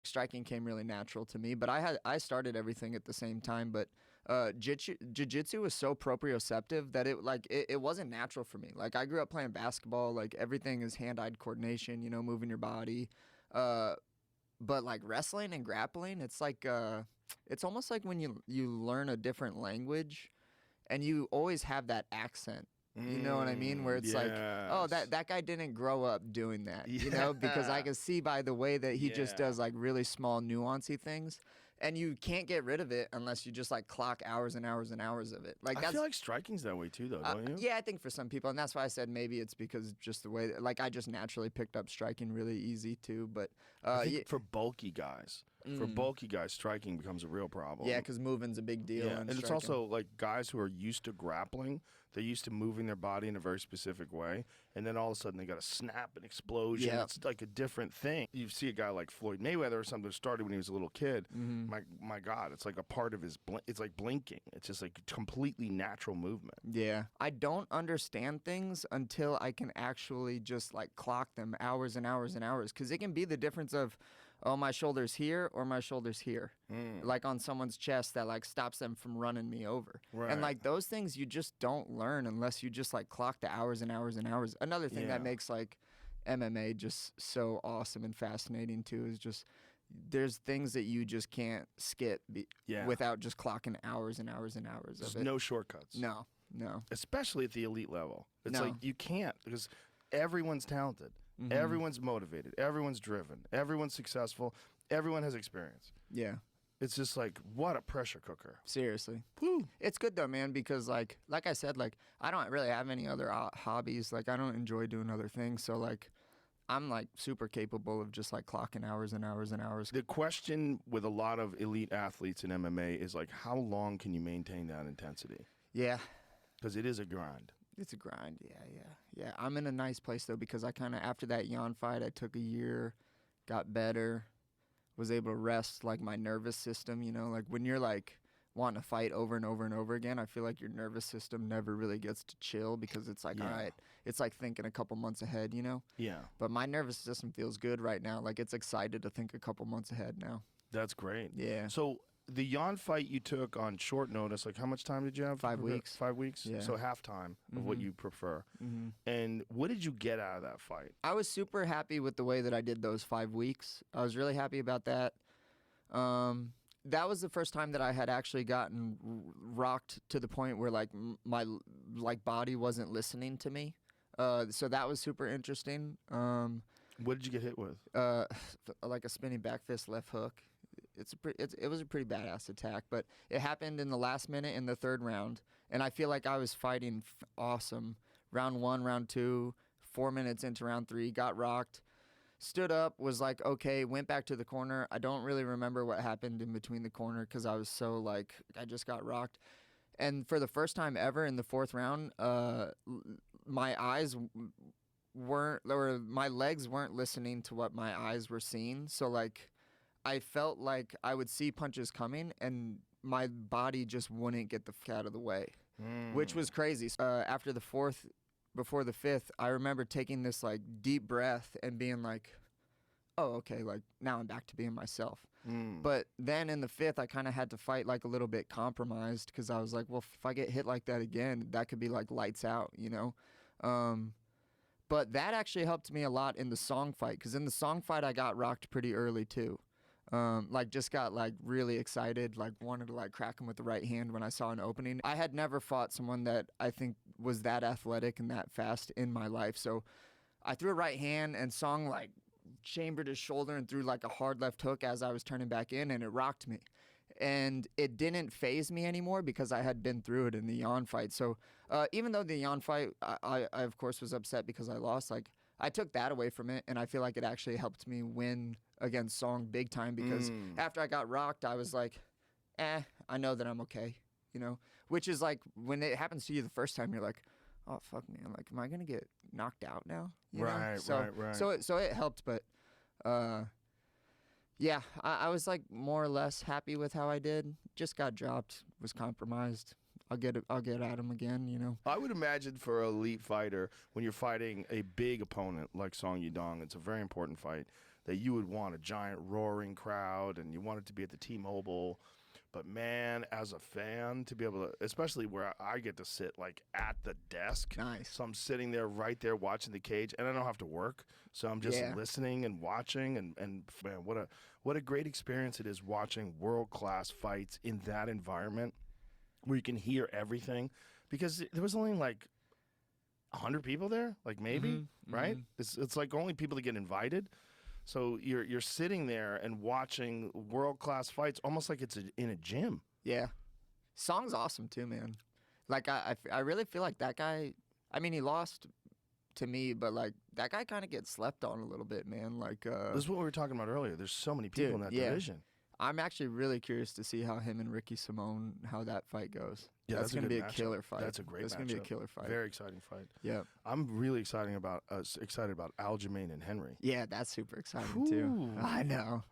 striking came really natural to me, but I started everything at the same time. But jiu-jitsu was so proprioceptive that it wasn't natural for me. Like I grew up playing basketball, like everything is hand-eye coordination, you know, moving your body. But like wrestling and grappling, it's like it's almost like when you learn a different language, and you always have that accent. You know what I mean? Where it's like, oh, that guy didn't grow up doing that, you know? Because I can see by the way that he just does like really small nuancy things, and you can't get rid of it unless you just like clock hours and hours and hours of it. Like I feel like striking's that way too, though, don't you? Yeah, I think for some people, and that's why I said maybe it's because just the way that, like I just naturally picked up striking really easy too. But I think for bulky guys. For bulky guys, striking becomes a real problem. Yeah, because moving's a big deal. Yeah, and it's also like guys who are used to grappling, they're used to moving their body in a very specific way, and then all of a sudden they got a snap, an explosion. Yeah. It's like a different thing. You see a guy like Floyd Mayweather or something who started when he was a little kid. My God, it's like a part of his, it's like blinking. It's just like completely natural movement. Yeah. I don't understand things until I can actually just like clock them hours and hours and hours, because it can be the difference of, oh, my shoulder's here or my shoulder's here. Like on someone's chest that like stops them from running me over. Right. And like those things you just don't learn unless you just like clock the hours and hours and hours. Another thing that makes like MMA just so awesome and fascinating too is just there's things that you just can't skip without just clocking hours and hours and hours of it. There's no shortcuts. No. Especially at the elite level. It's like you can't, because everyone's talented. Everyone's motivated. Everyone's driven. Everyone's successful. Everyone has experience. Yeah. It's just like, what a pressure cooker. Seriously. Woo. It's good though, man, because like I said, like I don't really have any other hobbies. Like I don't enjoy doing other things. So like I'm like super capable of just like clocking hours and hours and hours. The question with a lot of elite athletes in MMA is like, how long can you maintain that intensity? Yeah. Because it is a grind. It's a grind, yeah. I'm in a nice place, though, because I kind of, after that Jan fight, I took a year, got better, was able to rest, like, my nervous system, you know? Like, when you're, like, wanting to fight over and over and over again, I feel like your nervous system never really gets to chill because it's like, all right, it's like thinking a couple months ahead, you know? Yeah. But my nervous system feels good right now. Like, it's excited to think a couple months ahead now. That's great. Yeah. So the Jan fight you took on short notice, like how much time did you have? 5 weeks. 5 weeks? Yeah. So half time of what you prefer. And what did you get out of that fight? I was super happy with the way that I did those 5 weeks. I was really happy about that. That was the first time that I had actually gotten rocked to the point where like my like body wasn't listening to me. So that was super interesting. What did you get hit with? Like a spinning back fist left hook. It was a pretty badass attack, but it happened in the last minute in the third round, and I feel like I was fighting awesome. Round 1, round 2, 4 minutes into round 3, got rocked, stood up, was like, okay, went back to the corner. I don't really remember what happened in between the corner because I was so like, I just got rocked. And for the first time ever in the 4th round, my eyes weren't, or my legs weren't listening to what my eyes were seeing. So like, I felt like I would see punches coming and my body just wouldn't get the fuck out of the way, which was crazy. After the 4th, before the 5th, I remember taking this like deep breath and being like, oh, okay, like now I'm back to being myself. But then in the 5th, I kind of had to fight like a little bit compromised because I was like, well, if I get hit like that again, that could be like lights out, you know? But that actually helped me a lot in the Song fight, because in the Song fight, I got rocked pretty early too. Like just got like really excited, like wanted to like crack him with the right hand when I saw an opening. I had never fought someone that I think was that athletic and that fast in my life. So I threw a right hand and Song like chambered his shoulder and threw like a hard left hook as I was turning back in, and it rocked me. And it didn't faze me anymore because I had been through it in the Jan fight. So even though the Jan fight, I of course was upset because I lost, like I took that away from it, and I feel like it actually helped me win against Song big time, because after I got rocked, I was like, I know that I'm okay, you know? Which is like, when it happens to you the first time, you're like, oh, fuck, man, like, am I going to get knocked out now? You know? Right. So it helped, but yeah, I was like more or less happy with how I did. Just got dropped, was compromised. I'll get at him again, you know. I would imagine for an elite fighter, when you're fighting a big opponent like Song Yudong, it's a very important fight, that you would want a giant roaring crowd and you want it to be at the T-Mobile. But man, as a fan, to be able to, especially where I get to sit like at the desk. Nice. So I'm sitting there right there watching the cage, and I don't have to work. So I'm just listening and watching, and man, what a great experience it is watching world-class fights in that environment where you can hear everything, because there was only like 100 people there, like maybe, right? It's like only people that get invited. So you're sitting there and watching world-class fights almost like it's in a gym. Yeah. Song's awesome too, man. Like, I really feel like that guy, I mean, he lost to me, but like that guy kind of gets slept on a little bit, man. Like, this is what we were talking about earlier. There's so many people in that division. I'm actually really curious to see how him and Ricky Simone, how that fight goes. Yeah, that's going to be a matchup. killer fight. That's a great matchup. That's going to be a killer fight. Very exciting fight. Yeah. I'm really excited about Aljamain and Henry. Yeah, that's super exciting too. I know.